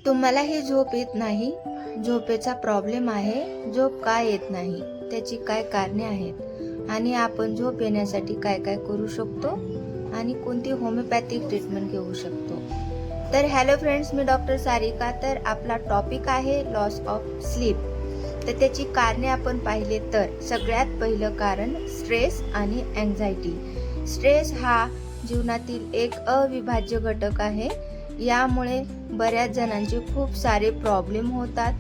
तुम्हालाही झोप येत नाही, झोपेचा प्रॉब्लेम आहे, झोप का येत नाही, त्याची काय कारणे आहेत आणि आपण झोप येण्यासाठी काय काय करू शकतो आणि कोणती होमिओपॅथिक ट्रीटमेंट घेऊ शकतो. तर हॅलो फ्रेंड्स, मी डॉक्टर सारिका. तर आपला टॉपिक आहे लॉस ऑफ स्लीप. तर त्याची कारणे आपण पाहिले तर सगळ्यात पहिलं कारण स्ट्रेस आणि अँझायटी. स्ट्रेस हा जीवनातील एक अविभाज्य घटक आहे. यामुळे बऱ्याच जणांचे खूप सारे प्रॉब्लेम होतात.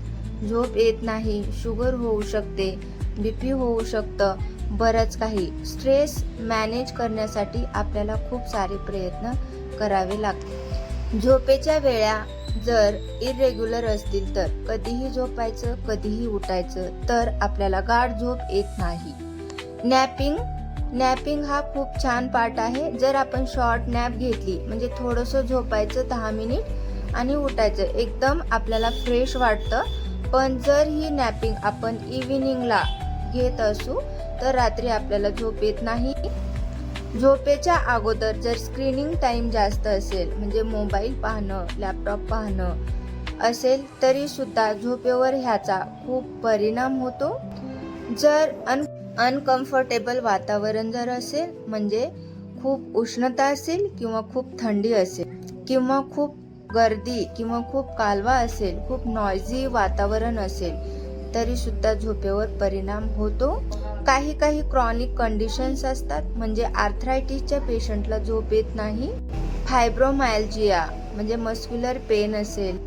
झोप येत नाही, शुगर होऊ शकते, बीपी होऊ शकतं, बरंच काही. स्ट्रेस मॅनेज करण्यासाठी आपल्याला खूप सारे प्रयत्न करावे लागतात. झोपेच्या वेळा जर इरेग्युलर असतील तर कधीही झोपायचं, कधीही उठायचं, तर आपल्याला गाढ झोप येत नाही. नॅपिंग हा खूप छान पार्ट आहे. जर आपण शॉर्ट नॅप घेतली म्हणजे थोडंसं झोपायचं 10 मिनिट आणि उठायचं, एकदम आपल्याला फ्रेश वाटतं. पण जर ही नॅपिंग आपण इव्हिनिंगला घेत असू तर रात्री आपल्याला झोप येत नाही. झोपेच्या अगोदर जर स्क्रीनिंग टाइम जास्त असेल म्हणजे मोबाईल पाहणं, लॅपटॉप पाहणं असेल तरी सुद्धा झोपेवर ह्याचा खूप परिणाम होतो. जर अनकम्फर्टेबल वातावरण जर असेल म्हणजे खूप उष्णता असेल किंवा खूप थंडी असेल किंवा खूप गर्दी किंवा खूप कालवा असेल, खूप नॉइझी वातावरण असेल तरी सुद्धा झोपेवर परिणाम होतो. काही क्रॉनिक कंडिशन्स असतात म्हणजे आर्थरायटिसच्या पेशंटला झोप येत नाही. फायब्रोमायल्जिया म्हणजे मस्क्युलर पेन असेल.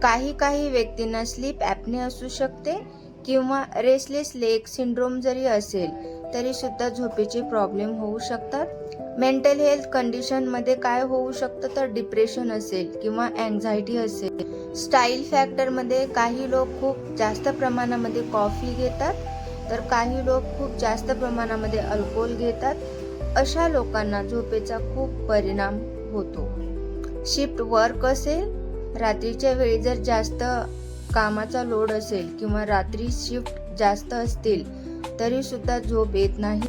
काही व्यक्तींना स्लीप ॲपने असू शकते किंवा रेस्टलेस लेग सिंड्रोम जरी असेल तरी सुद्धा झोपेचे प्रॉब्लेम होऊ शकतात. मेंटल हेल्थ कंडिशन मध्ये काय होऊ शकतं तर डिप्रेशन असेल किंवा अँझायटी असेल. स्टाईल फॅक्टर मध्ये काही लोक खूप जास्त प्रमाणामध्ये कॉफी घेतात तर काही लोक खूप जास्त प्रमाणामध्ये अल्कोहोल घेतात. अशा लोकांना झोपेचा खूप परिणाम होतो. शिफ्ट वर्क असेल, रात्रीच्या वेळी जर जास्त कामाचा लोड असेल किंवा रात्री शिफ्ट जास्त असतील तरी सुद्धा झोप येत नाही.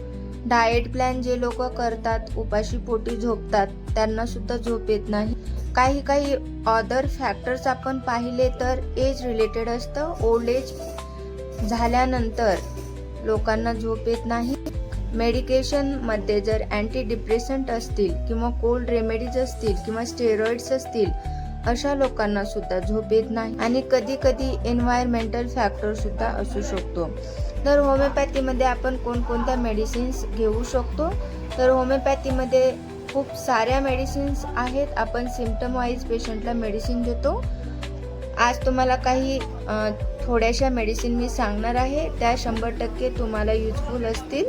डाएट प्लॅन जे लोक करतात, उपाशी पोटी झोपतात, त्यांना सुद्धा झोप येत नाही. काही अदर फॅक्टर्स आपण पाहिले तर एज रिलेटेड असतं. ओल्ड एज झाल्यानंतर लोकांना झोप येत नाही. मेडिकेशन मध्ये जर अँटी डिप्रेसंट असतील किंवा कोल्ड रेमेडीज असतील किंवा स्टेरॉइड्स असतील अशा लोकांना सुद्धा झोप येत नाही. आणि कधी एन्व्हायरमेंटल फॅक्टर सुद्धा असू शकतो. तर होमिओपॅथीमध्ये आपण कोणकोणत्या मेडिसिन्स घेऊ शकतो तर होमिओपॅथीमध्ये खूप साऱ्या मेडिसिन्स आहेत. आपण सिम्पटम वाईज पेशंटला मेडिसिन देतो. आज तुम्हाला काही थोड्याशा मेडिसिन मी सांगणार आहे, त्या 100% तुम्हाला युजफुल असतील.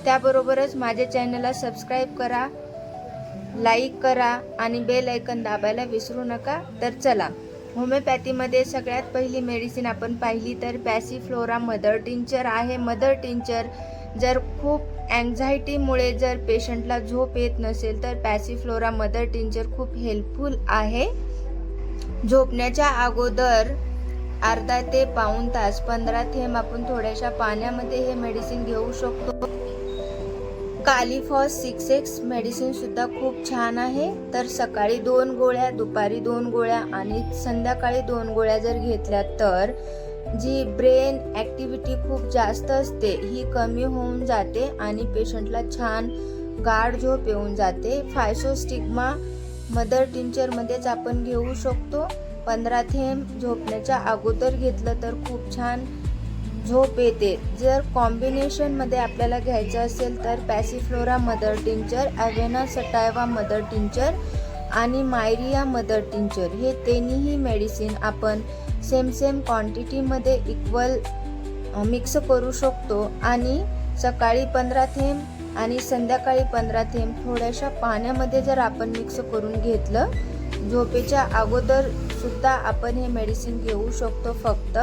त्याबरोबरच माझ्या चॅनलला सबस्क्राईब करा, लाईक करा आणि बेल आयकन दाबायला विसरू नका. तर चला, होमिओपॅथीमध्ये सगळ्यात पहिली मेडिसिन आपण पाहिली तर पॅसिफ्लोरा मदर टिंचर आहे. मदर टिंचर जर खूप अँझायटीमुळे जर पेशंटला झोप येत नसेल तर पॅसिफ्लोरा मदर टिंचर खूप हेल्पफुल आहे. झोपण्याच्या अगोदर अर्धा ते पाऊण तास 15 थेंब आपण थोड्याशा पाण्यामध्ये हे मेडिसिन घेऊ शकतो. कालिफॉस 6X मेडिसिन सुद्धा खूप छान आहे. तर सकाळी 2 गोळ्या, दुपारी 2 गोळ्या आणि संध्याकाळी 2 गोळ्या जर घेतल्या तर जी ब्रेन ॲक्टिव्हिटी खूप जास्त असते ही कमी होऊन जाते आणि पेशंटला छान गाढ झोप येऊन जाते. फायसोस्टिग्मा मदर टिंचरमध्येच आपण घेऊ शकतो. 15 थेंब झोपण्याच्या अगोदर घेतलं तर खूप छान झोप येते. जर कॉम्बिनेशनमध्ये आपल्याला घ्यायचं असेल तर पॅसिफ्लोरा मदर टिंचर, ॲव्हेना सटायवा मदर टिंचर आणि मायरिया मदर टिंचर हे तिन्ही मेडिसिन आपण सेम क्वांटिटीमध्ये इक्वल मिक्स करू शकतो. आणि सकाळी 15 थेंब आणि संध्याकाळी 15 थेंब थोड्याशा पाण्यामध्ये जर आपण मिक्स करून घेतलं, झोपेच्या अगोदर सुद्धा आपण हे मेडिसिन घेऊ शकतो. फक्त